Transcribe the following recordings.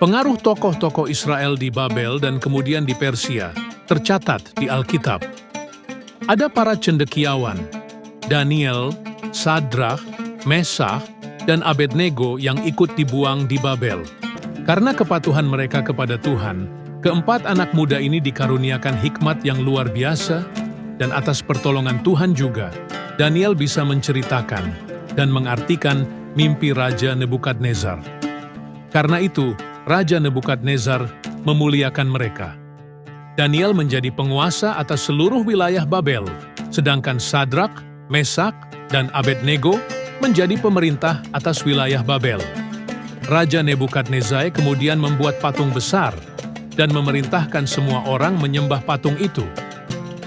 Pengaruh tokoh-tokoh Israel di Babel dan kemudian di Persia tercatat di Alkitab. Ada para cendekiawan, Daniel, Sadrak, Meshach, dan Abednego yang ikut dibuang di Babel. Karena kepatuhan mereka kepada Tuhan, keempat anak muda ini dikaruniakan hikmat yang luar biasa, dan atas pertolongan Tuhan juga, Daniel bisa menceritakan dan mengartikan mimpi Raja Nebukadnezar. Karena itu, Raja Nebukadnezar memuliakan mereka. Daniel menjadi penguasa atas seluruh wilayah Babel, sedangkan Sadrak, Meshach, dan Abednego menjadi pemerintah atas wilayah Babel. Raja Nebukadnezar kemudian membuat patung besar dan memerintahkan semua orang menyembah patung itu.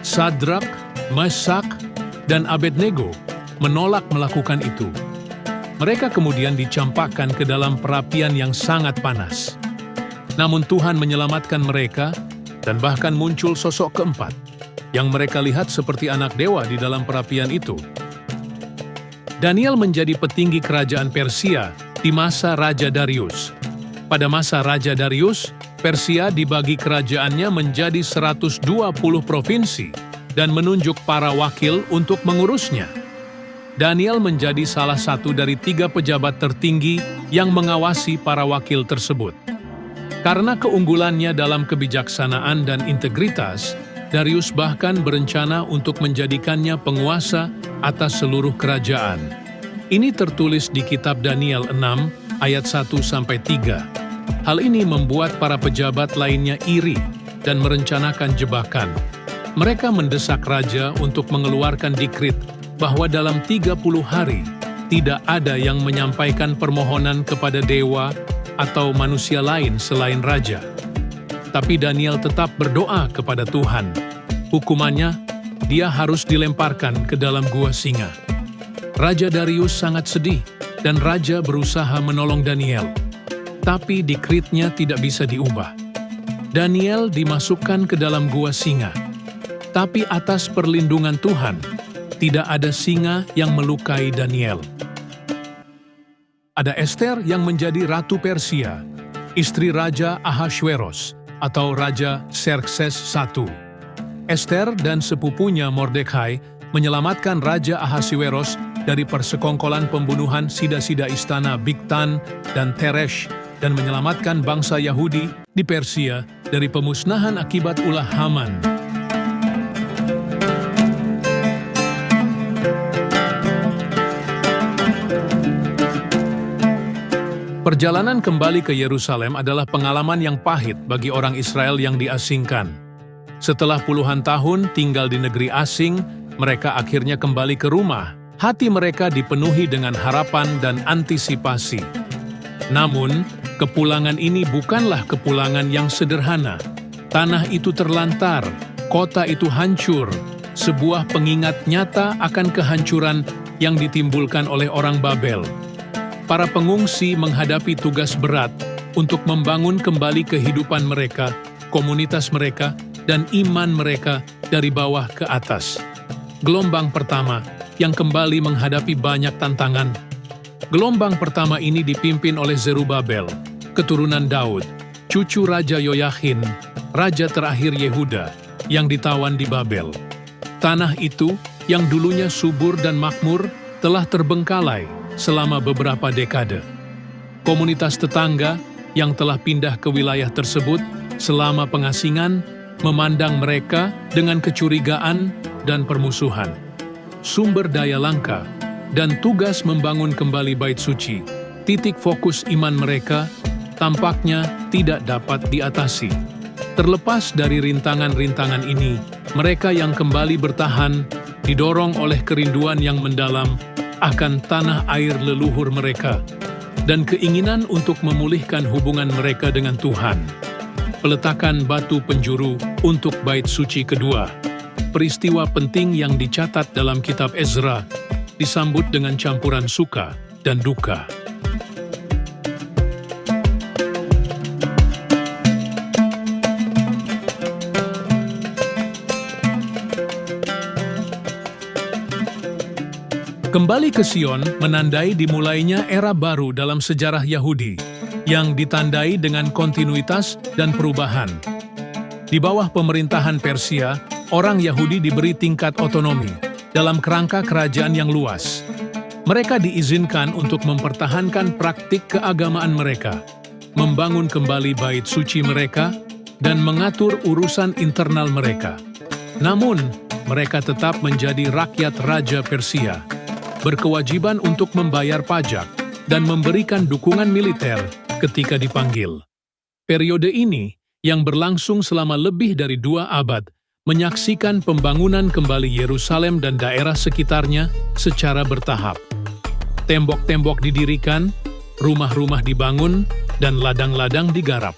Sadrak, Meshach, dan Abednego menolak melakukan itu. Mereka kemudian dicampakkan ke dalam perapian yang sangat panas. Namun Tuhan menyelamatkan mereka, dan bahkan muncul sosok keempat, yang mereka lihat seperti anak dewa di dalam perapian itu. Daniel menjadi petinggi kerajaan Persia di masa Raja Darius. Pada masa Raja Darius, Persia dibagi kerajaannya menjadi 120 provinsi dan menunjuk para wakil untuk mengurusnya. Daniel menjadi salah satu dari 3 pejabat tertinggi yang mengawasi para wakil tersebut. Karena keunggulannya dalam kebijaksanaan dan integritas, Darius bahkan berencana untuk menjadikannya penguasa atas seluruh kerajaan. Ini tertulis di kitab Daniel 6 ayat 1-3. Hal ini membuat para pejabat lainnya iri dan merencanakan jebakan. Mereka mendesak raja untuk mengeluarkan dekrit bahwa dalam 30 hari tidak ada yang menyampaikan permohonan kepada dewa atau manusia lain selain raja. Tapi Daniel tetap berdoa kepada Tuhan. Hukumannya, dia harus dilemparkan ke dalam gua singa. Raja Darius sangat sedih dan raja berusaha menolong Daniel. Tapi dekritnya tidak bisa diubah. Daniel dimasukkan ke dalam gua singa. Tapi atas perlindungan Tuhan, tidak ada singa yang melukai Daniel. Ada Ester yang menjadi Ratu Persia, istri Raja Ahasveros atau Raja Xerxes I. Ester dan sepupunya Mordekai menyelamatkan Raja Ahasveros dari persekongkolan pembunuhan sida-sida istana Bigtan dan Teresh dan menyelamatkan bangsa Yahudi di Persia dari pemusnahan akibat ulah Haman. Perjalanan kembali ke Yerusalem adalah pengalaman yang pahit bagi orang Israel yang diasingkan. Setelah puluhan tahun tinggal di negeri asing, mereka akhirnya kembali ke rumah. Hati mereka dipenuhi dengan harapan dan antisipasi. Namun, kepulangan ini bukanlah kepulangan yang sederhana. Tanah itu terlantar, kota itu hancur, sebuah pengingat nyata akan kehancuran yang ditimbulkan oleh orang Babel. Para pengungsi menghadapi tugas berat untuk membangun kembali kehidupan mereka, komunitas mereka, dan iman mereka dari bawah ke atas. Gelombang pertama yang kembali menghadapi banyak tantangan. Gelombang pertama ini dipimpin oleh Zerubabel, keturunan Daud, cucu Raja Yoyakhin, raja terakhir Yehuda, yang ditawan di Babel. Tanah itu, yang dulunya subur dan makmur, telah terbengkalai selama beberapa dekade. Komunitas tetangga yang telah pindah ke wilayah tersebut selama pengasingan memandang mereka dengan kecurigaan dan permusuhan. Sumber daya langka dan tugas membangun kembali bait suci, titik fokus iman mereka, tampaknya tidak dapat diatasi. Terlepas dari rintangan-rintangan ini, mereka yang kembali bertahan didorong oleh kerinduan yang mendalam akan tanah air leluhur mereka dan keinginan untuk memulihkan hubungan mereka dengan Tuhan. Peletakan batu penjuru untuk bait suci kedua, peristiwa penting yang dicatat dalam kitab Ezra, disambut dengan campuran suka dan duka. Kembali ke Sion menandai dimulainya era baru dalam sejarah Yahudi, yang ditandai dengan kontinuitas dan perubahan. Di bawah pemerintahan Persia, orang Yahudi diberi tingkat otonomi dalam kerangka kerajaan yang luas. Mereka diizinkan untuk mempertahankan praktik keagamaan mereka, membangun kembali bait suci mereka, dan mengatur urusan internal mereka. Namun, mereka tetap menjadi rakyat Raja Persia, berkewajiban untuk membayar pajak dan memberikan dukungan militer ketika dipanggil. Periode ini, yang berlangsung selama lebih dari 2 abad, menyaksikan pembangunan kembali Yerusalem dan daerah sekitarnya secara bertahap. Tembok-tembok didirikan, rumah-rumah dibangun, dan ladang-ladang digarap.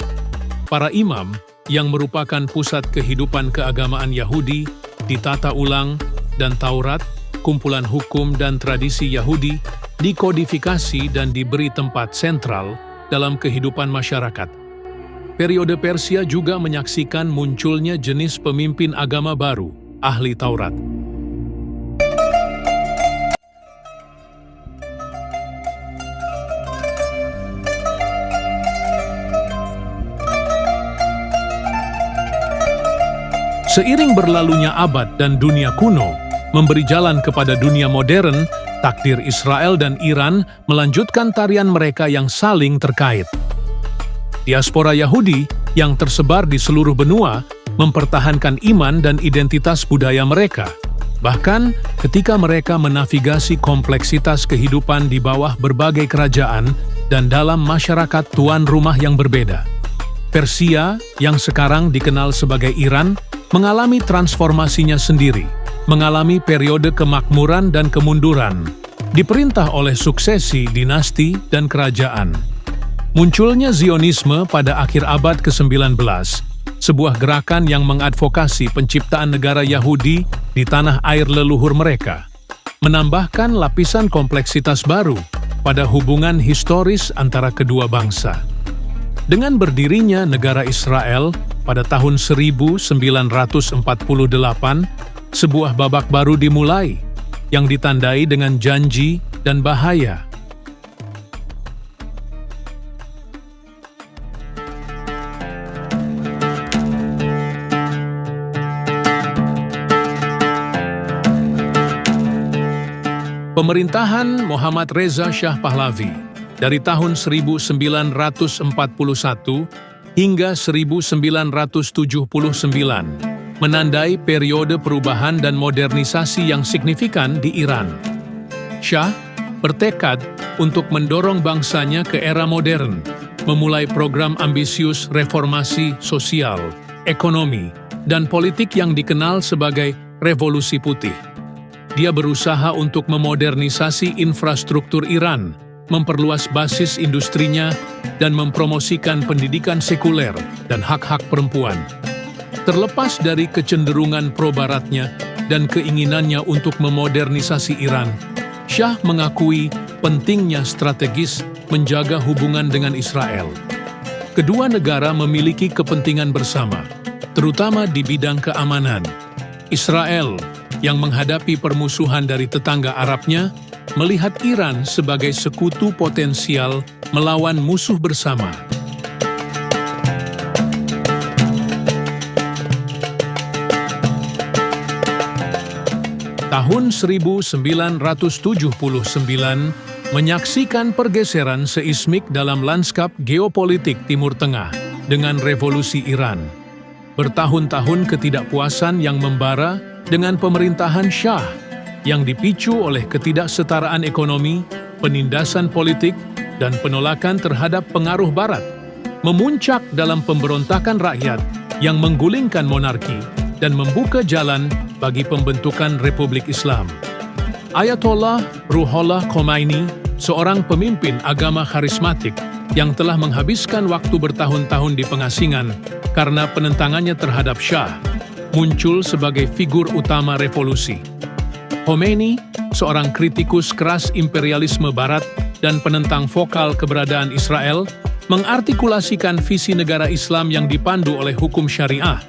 Para imam, yang merupakan pusat kehidupan keagamaan Yahudi, ditata ulang, dan Taurat, kumpulan hukum dan tradisi Yahudi, dikodifikasi dan diberi tempat sentral dalam kehidupan masyarakat. Periode Persia juga menyaksikan munculnya jenis pemimpin agama baru, ahli Taurat. Seiring berlalunya abad dan dunia kuno memberi jalan kepada dunia modern, takdir Israel dan Iran melanjutkan tarian mereka yang saling terkait. Diaspora Yahudi yang tersebar di seluruh benua mempertahankan iman dan identitas budaya mereka, bahkan ketika mereka menavigasi kompleksitas kehidupan di bawah berbagai kerajaan dan dalam masyarakat tuan rumah yang berbeda. Persia, yang sekarang dikenal sebagai Iran, mengalami transformasinya sendiri, mengalami periode kemakmuran dan kemunduran, diperintah oleh suksesi dinasti dan kerajaan. Munculnya Zionisme pada akhir abad ke-19, sebuah gerakan yang mengadvokasi penciptaan negara Yahudi di tanah air leluhur mereka, menambahkan lapisan kompleksitas baru pada hubungan historis antara kedua bangsa. Dengan berdirinya negara Israel pada tahun 1948, sebuah babak baru dimulai yang ditandai dengan janji dan bahaya. Pemerintahan Muhammad Reza Shah Pahlavi dari tahun 1941 hingga 1979 menandai periode perubahan dan modernisasi yang signifikan di Iran. Shah bertekad untuk mendorong bangsanya ke era modern, memulai program ambisius reformasi sosial, ekonomi, dan politik yang dikenal sebagai Revolusi Putih. Dia berusaha untuk memodernisasi infrastruktur Iran, memperluas basis industrinya, dan mempromosikan pendidikan sekuler dan hak-hak perempuan. Terlepas dari kecenderungan pro-baratnya dan keinginannya untuk memodernisasi Iran, Shah mengakui pentingnya strategis menjaga hubungan dengan Israel. Kedua negara memiliki kepentingan bersama, terutama di bidang keamanan. Israel, yang menghadapi permusuhan dari tetangga Arabnya, melihat Iran sebagai sekutu potensial melawan musuh bersama. Tahun 1979 menyaksikan pergeseran seismik dalam lanskap geopolitik Timur Tengah dengan revolusi Iran. Bertahun-tahun ketidakpuasan yang membara dengan pemerintahan Shah yang dipicu oleh ketidaksetaraan ekonomi, penindasan politik, dan penolakan terhadap pengaruh Barat, memuncak dalam pemberontakan rakyat yang menggulingkan monarki dan membuka jalan bagi pembentukan Republik Islam. Ayatollah Ruhollah Khomeini, seorang pemimpin agama karismatik yang telah menghabiskan waktu bertahun-tahun di pengasingan karena penentangannya terhadap Shah, muncul sebagai figur utama revolusi. Khomeini, seorang kritikus keras imperialisme Barat dan penentang vokal keberadaan Israel, mengartikulasikan visi negara Islam yang dipandu oleh hukum syariah.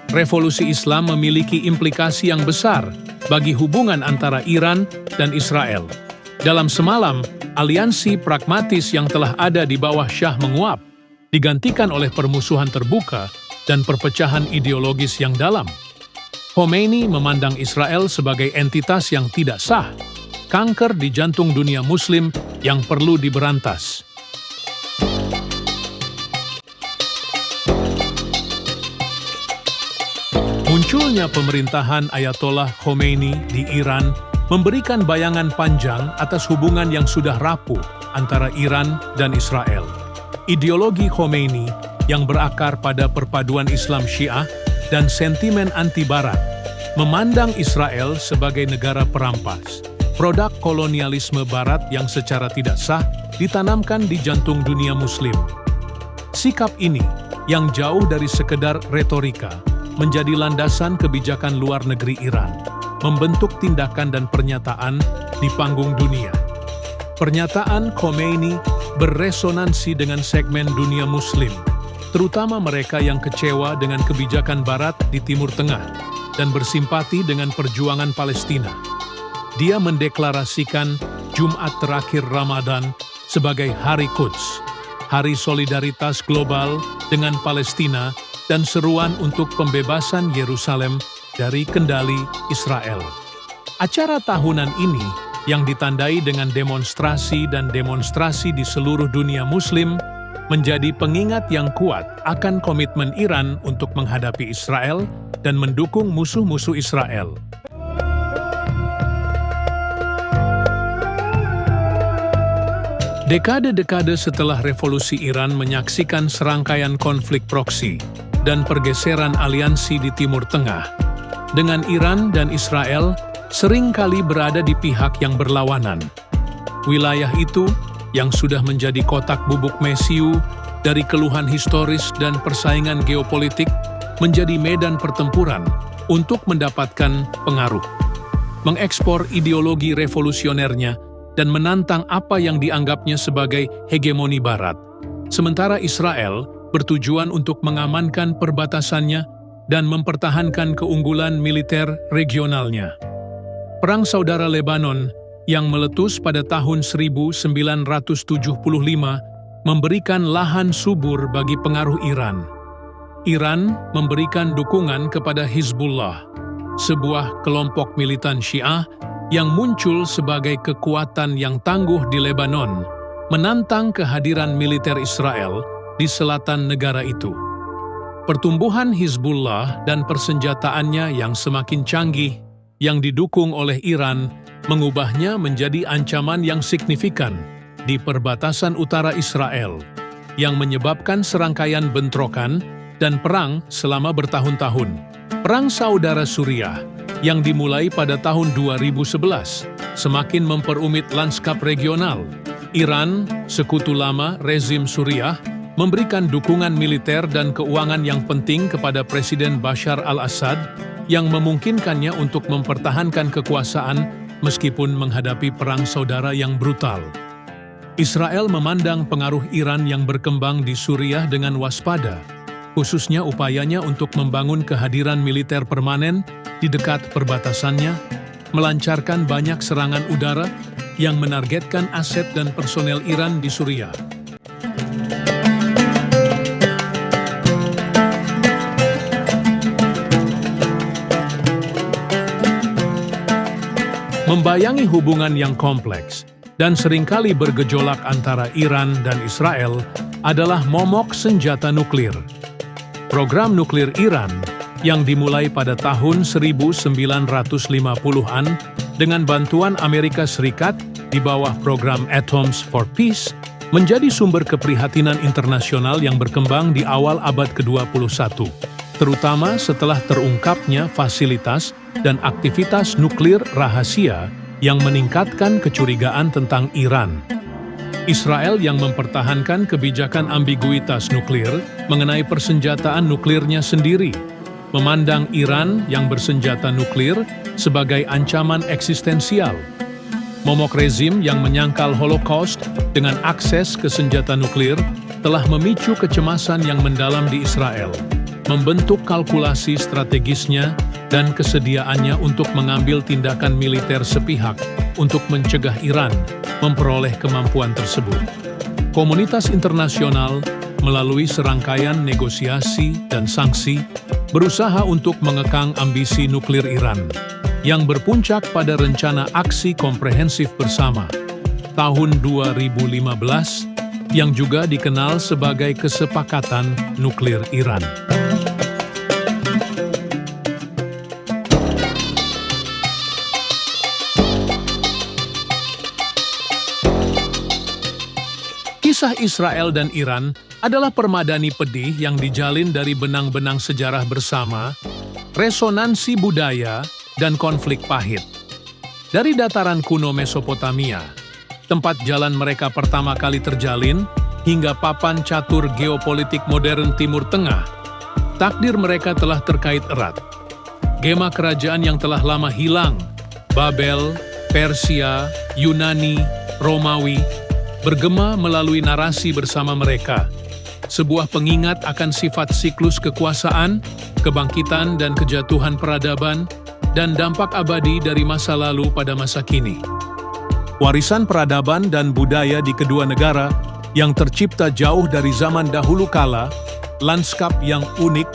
Revolusi Islam memiliki implikasi yang besar bagi hubungan antara Iran dan Israel. Dalam semalam, aliansi pragmatis yang telah ada di bawah Shah menguap, digantikan oleh permusuhan terbuka dan perpecahan ideologis yang dalam. Khomeini memandang Israel sebagai entitas yang tidak sah, kanker di jantung dunia Muslim yang perlu diberantas. Munculnya pemerintahan Ayatollah Khomeini di Iran memberikan bayangan panjang atas hubungan yang sudah rapuh antara Iran dan Israel. Ideologi Khomeini yang berakar pada perpaduan Islam Syiah dan sentimen anti-Barat memandang Israel sebagai negara perampas, produk kolonialisme Barat yang secara tidak sah ditanamkan di jantung dunia Muslim. Sikap ini, yang jauh dari sekedar retorika, menjadi landasan kebijakan luar negeri Iran, membentuk tindakan dan pernyataan di panggung dunia. Pernyataan Khomeini berresonansi dengan segmen dunia Muslim, terutama mereka yang kecewa dengan kebijakan Barat di Timur Tengah dan bersimpati dengan perjuangan Palestina. Dia mendeklarasikan Jumat terakhir Ramadan sebagai Hari Quds, Hari Solidaritas Global dengan Palestina dan seruan untuk pembebasan Yerusalem dari kendali Israel. Acara tahunan ini yang ditandai dengan demonstrasi di seluruh dunia Muslim menjadi pengingat yang kuat akan komitmen Iran untuk menghadapi Israel dan mendukung musuh-musuh Israel. Dekade-dekade setelah revolusi Iran menyaksikan serangkaian konflik proksi dan pergeseran aliansi di Timur Tengah, dengan Iran dan Israel seringkali berada di pihak yang berlawanan. Wilayah itu, yang sudah menjadi kotak bubuk mesiu dari keluhan historis dan persaingan geopolitik, menjadi medan pertempuran untuk mendapatkan pengaruh, mengekspor ideologi revolusionernya, dan menantang apa yang dianggapnya sebagai hegemoni Barat. Sementara Israel bertujuan untuk mengamankan perbatasannya dan mempertahankan keunggulan militer regionalnya. Perang Saudara Lebanon yang meletus pada tahun 1975 memberikan lahan subur bagi pengaruh Iran. Iran memberikan dukungan kepada Hizbullah, sebuah kelompok militan Syiah yang muncul sebagai kekuatan yang tangguh di Lebanon, menantang kehadiran militer Israel di selatan negara itu. Pertumbuhan Hizbullah dan persenjataannya yang semakin canggih, yang didukung oleh Iran, mengubahnya menjadi ancaman yang signifikan di perbatasan utara Israel, yang menyebabkan serangkaian bentrokan dan perang selama bertahun-tahun. Perang Saudara Suriah, yang dimulai pada tahun 2011, semakin memperumit lanskap regional. Iran, sekutu lama rezim Suriah, memberikan dukungan militer dan keuangan yang penting kepada Presiden Bashar al-Assad yang memungkinkannya untuk mempertahankan kekuasaan meskipun menghadapi perang saudara yang brutal. Israel memandang pengaruh Iran yang berkembang di Suriah dengan waspada, khususnya upayanya untuk membangun kehadiran militer permanen di dekat perbatasannya, melancarkan banyak serangan udara yang menargetkan aset dan personel Iran di Suriah. Membayangi hubungan yang kompleks dan seringkali bergejolak antara Iran dan Israel adalah momok senjata nuklir. Program nuklir Iran yang dimulai pada tahun 1950-an dengan bantuan Amerika Serikat di bawah program Atoms for Peace menjadi sumber keprihatinan internasional yang berkembang di awal abad ke-21, terutama setelah terungkapnya fasilitas dan aktivitas nuklir rahasia yang meningkatkan kecurigaan tentang Iran. Israel yang mempertahankan kebijakan ambiguitas nuklir mengenai persenjataan nuklirnya sendiri, memandang Iran yang bersenjata nuklir sebagai ancaman eksistensial. Momok rezim yang menyangkal Holocaust dengan akses ke senjata nuklir telah memicu kecemasan yang mendalam di Israel, membentuk kalkulasi strategisnya dan kesediaannya untuk mengambil tindakan militer sepihak untuk mencegah Iran memperoleh kemampuan tersebut. Komunitas internasional melalui serangkaian negosiasi dan sanksi berusaha untuk mengekang ambisi nuklir Iran yang berpuncak pada rencana aksi komprehensif bersama tahun 2015 yang juga dikenal sebagai Kesepakatan Nuklir Iran. Kisah Israel dan Iran adalah permadani pedih yang dijalin dari benang-benang sejarah bersama, resonansi budaya, dan konflik pahit. Dari dataran kuno Mesopotamia, tempat jalan mereka pertama kali terjalin, hingga papan catur geopolitik modern Timur Tengah, takdir mereka telah terkait erat. Gema kerajaan yang telah lama hilang, Babel, Persia, Yunani, Romawi, bergema melalui narasi bersama mereka. Sebuah pengingat akan sifat siklus kekuasaan, kebangkitan dan kejatuhan peradaban, dan dampak abadi dari masa lalu pada masa kini. Warisan peradaban dan budaya di kedua negara yang tercipta jauh dari zaman dahulu kala, lanskap yang unik,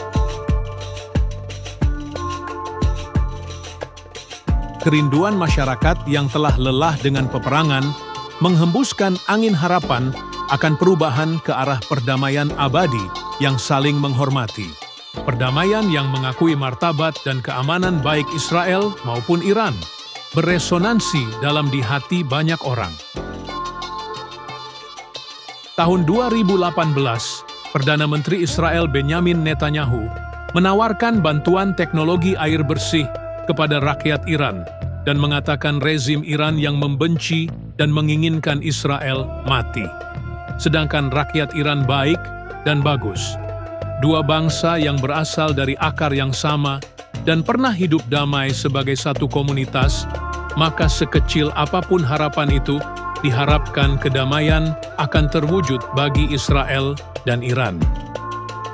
kerinduan masyarakat yang telah lelah dengan peperangan, menghembuskan angin harapan akan perubahan ke arah perdamaian abadi yang saling menghormati. Perdamaian yang mengakui martabat dan keamanan baik Israel maupun Iran, beresonansi dalam di hati banyak orang. Tahun 2018, Perdana Menteri Israel Benjamin Netanyahu menawarkan bantuan teknologi air bersih kepada rakyat Iran dan mengatakan rezim Iran yang membenci dan menginginkan Israel mati. Sedangkan rakyat Iran baik dan bagus. Dua bangsa yang berasal dari akar yang sama dan pernah hidup damai sebagai satu komunitas, maka sekecil apapun harapan itu, diharapkan kedamaian akan terwujud bagi Israel dan Iran.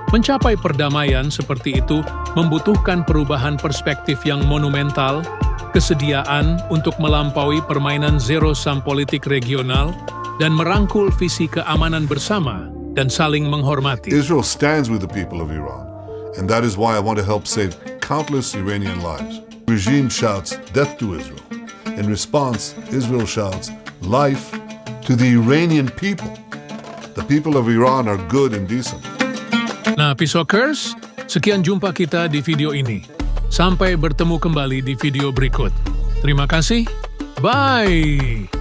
Mencapai perdamaian seperti itu membutuhkan perubahan perspektif yang monumental, kesediaan untuk melampaui permainan zero-sum politik regional, dan merangkul visi keamanan bersama dan saling menghormati. Israel stands with the people of Iran, and that is why I want to help save countless Iranian lives. The regime shouts death to Israel. In response, Israel shouts life to the Iranian people. The people of Iran are good and decent. Nah, Pisokers, sekian jumpa kita di video ini. Sampai bertemu kembali di video berikut. Terima kasih. Bye!